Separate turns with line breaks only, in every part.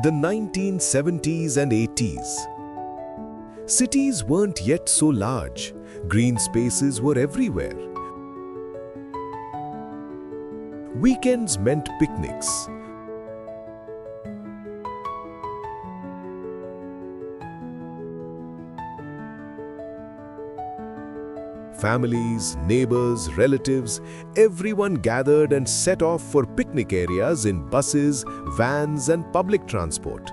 The 1970s and 80s. Cities weren't yet so large. Green spaces were everywhere. Weekends meant picnics. Families, neighbors, relatives, everyone gathered and set off for picnic areas in buses, vans, and public transport.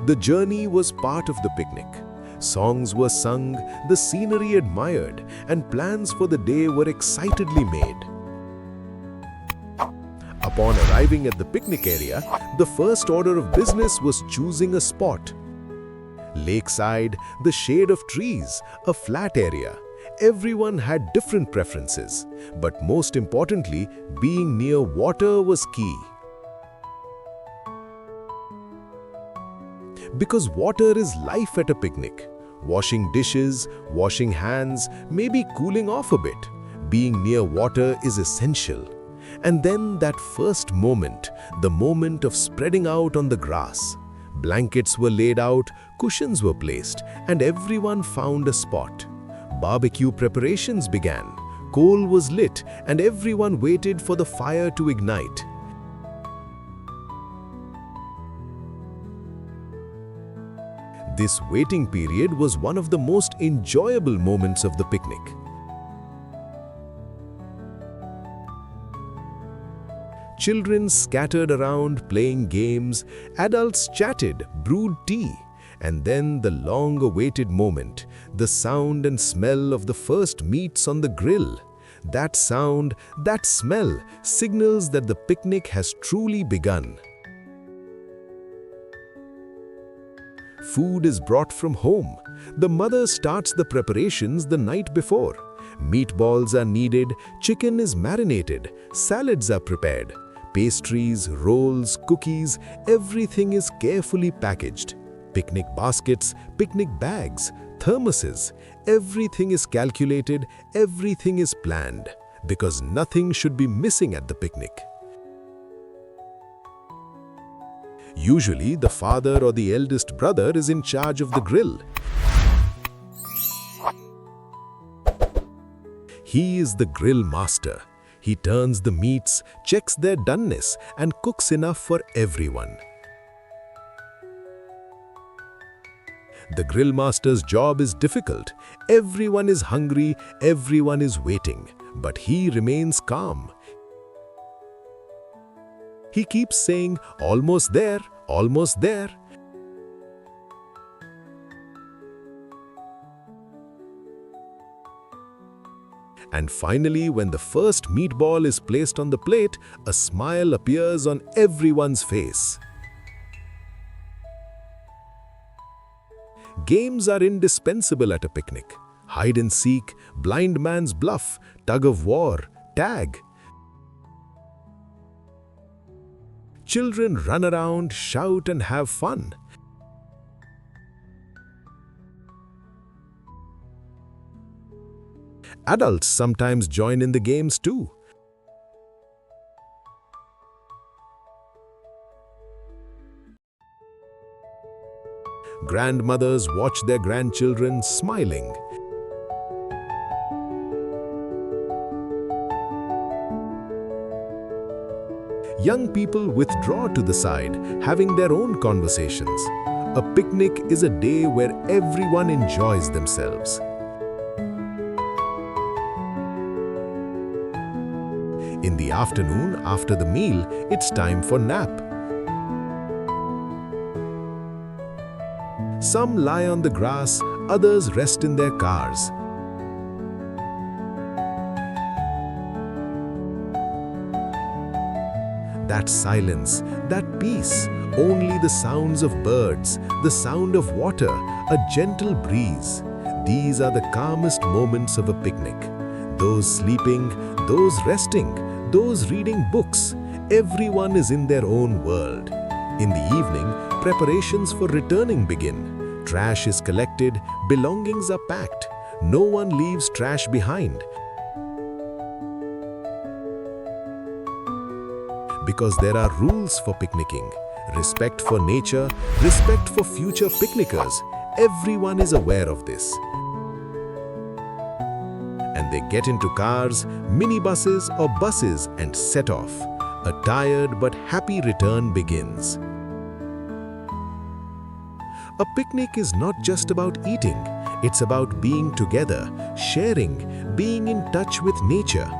The journey was part of the picnic. Songs were sung, the scenery admired, and plans for the day were excitedly made. Upon arriving at the picnic area, the first order of business was choosing a spot. Lakeside, the shade of trees, a flat area. Everyone had different preferences, but most importantly, being near water was key. Because water is life at a picnic. Washing dishes, washing hands, maybe cooling off a bit. Being near water is essential. And then that first moment, the moment of spreading out on the grass. Blankets were laid out, cushions were placed, and everyone found a spot. Barbecue preparations began. Coal was lit, and everyone waited for the fire to ignite. This waiting period was one of the most enjoyable moments of the picnic. Children scattered around playing games, adults chatted, brewed tea, and then the long-awaited moment, the sound and smell of the first meats on the grill. That sound, that smell, signals that the picnic has truly begun. Food is brought from home. The mother starts the preparations the night before. Meatballs are needed, chicken is marinated, salads are prepared. Pastries, rolls, cookies, everything is carefully packaged. Picnic baskets, picnic bags, thermoses, everything is calculated, everything is planned, because nothing should be missing at the picnic. Usually, the father or the eldest brother is in charge of the grill. He is the grill master. He turns the meats, checks their doneness, and cooks enough for everyone. The grill master's job is difficult. Everyone is hungry, everyone is waiting, but he remains calm. He keeps saying, "Almost there, almost there." And finally, when the first meatball is placed on the plate, a smile appears on everyone's face. Games are indispensable at a picnic. Hide and seek, blind man's bluff, tug-of-war, tag. Children run around, shout, and have fun. Adults sometimes join in the games too. Grandmothers watch their grandchildren smiling. Young people withdraw to the side, having their own conversations. A picnic is a day where everyone enjoys themselves. In the afternoon, after the meal, it's time for nap. Some lie on the grass, others rest in their cars. That silence, that peace, only the sounds of birds, the sound of water, a gentle breeze. These are the calmest moments of a picnic. Those sleeping, those resting, those reading books, everyone is in their own world. In the evening, preparations for returning begin. Trash is collected, belongings are packed. No one leaves trash behind. Because there are rules for picnicking. Respect for nature, respect for future picnickers. Everyone is aware of this. And they get into cars, minibuses or buses and set off. A tired but happy return begins. A picnic is not just about eating. It's about being together, sharing, being in touch with nature.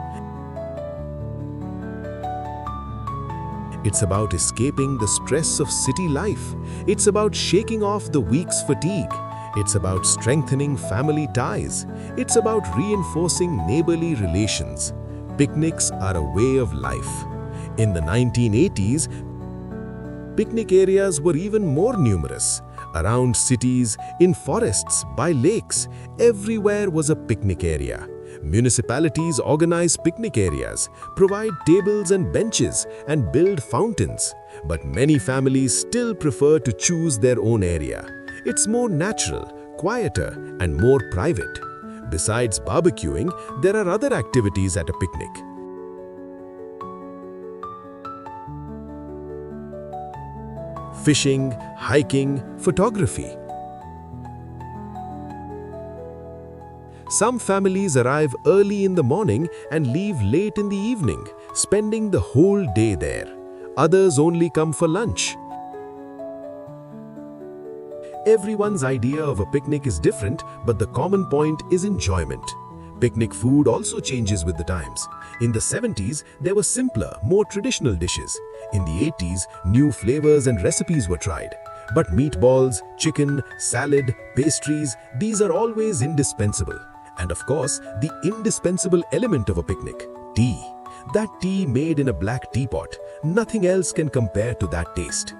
It's about escaping the stress of city life. It's about shaking off the week's fatigue. It's about strengthening family ties. It's about reinforcing neighborly relations. Picnics are a way of life. In the 1980s, picnic areas were even more numerous. Around cities, in forests, by lakes, everywhere was a picnic area. Municipalities organize picnic areas, provide tables and benches, and build fountains. But many families still prefer to choose their own area. It's more natural, quieter, and more private. Besides barbecuing, there are other activities at a picnic. Fishing, hiking, photography. Some families arrive early in the morning and leave late in the evening, spending the whole day there. Others only come for lunch. Everyone's idea of a picnic is different, but the common point is enjoyment. Picnic food also changes with the times. In the 70s, there were simpler, more traditional dishes. In the 80s, new flavors and recipes were tried. But meatballs, chicken, salad, pastries, these are always indispensable. And of course, the indispensable element of a picnic, tea. That tea made in a black teapot, nothing else can compare to that taste.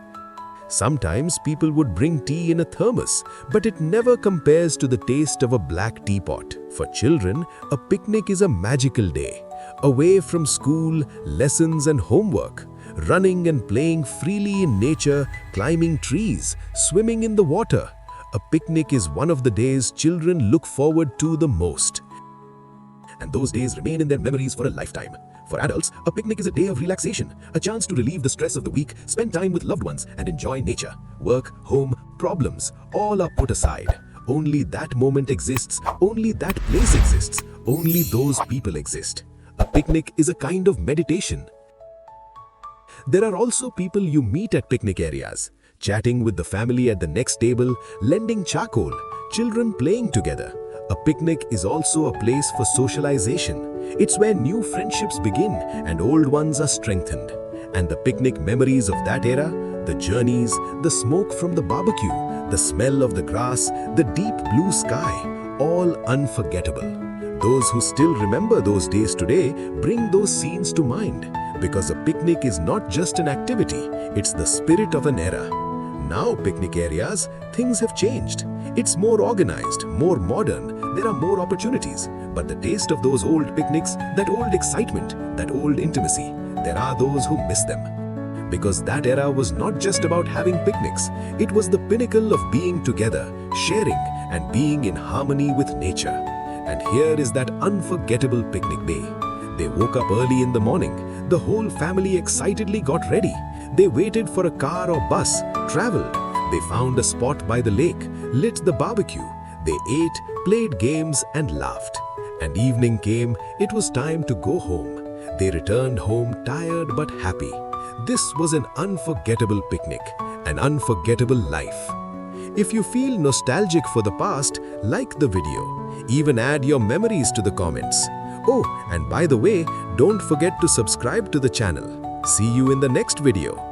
Sometimes people would bring tea in a thermos, but it never compares to the taste of a black teapot. For children, a picnic is a magical day. Away from school, lessons and homework, running and playing freely in nature, climbing trees, swimming in the water. A picnic is one of the days children look forward to the most. And those days remain in their memories for a lifetime. For adults, a picnic is a day of relaxation, a chance to relieve the stress of the week, spend time with loved ones, and enjoy nature. Work, home, problems, all are put aside. Only that moment exists, only that place exists, only those people exist. A picnic is a kind of meditation. There are also people you meet at picnic areas, chatting with the family at the next table, lending charcoal, children playing together. A picnic is also a place for socialization. It's where new friendships begin and old ones are strengthened. And the picnic memories of that era, the journeys, the smoke from the barbecue, the smell of the grass, the deep blue sky, all unforgettable. Those who still remember those days today bring those scenes to mind, because a picnic is not just an activity, it's the spirit of an era. Now picnic areas, things have changed. It's more organized, more modern, there are more opportunities. But the taste of those old picnics, that old excitement, that old intimacy, there are those who miss them. Because that era was not just about having picnics, it was the pinnacle of being together, sharing, and being in harmony with nature. And here is that unforgettable picnic day. They woke up early in the morning. The whole family excitedly got ready. They waited for a car or bus, traveled. They found a spot by the lake, lit the barbecue. They ate, played games, and laughed. And evening came, it was time to go home. They returned home tired but happy. This was an unforgettable picnic, an unforgettable life. If you feel nostalgic for the past, like the video. Even add your memories to the comments. Oh, and by the way, don't forget to subscribe to the channel. See you in the next video.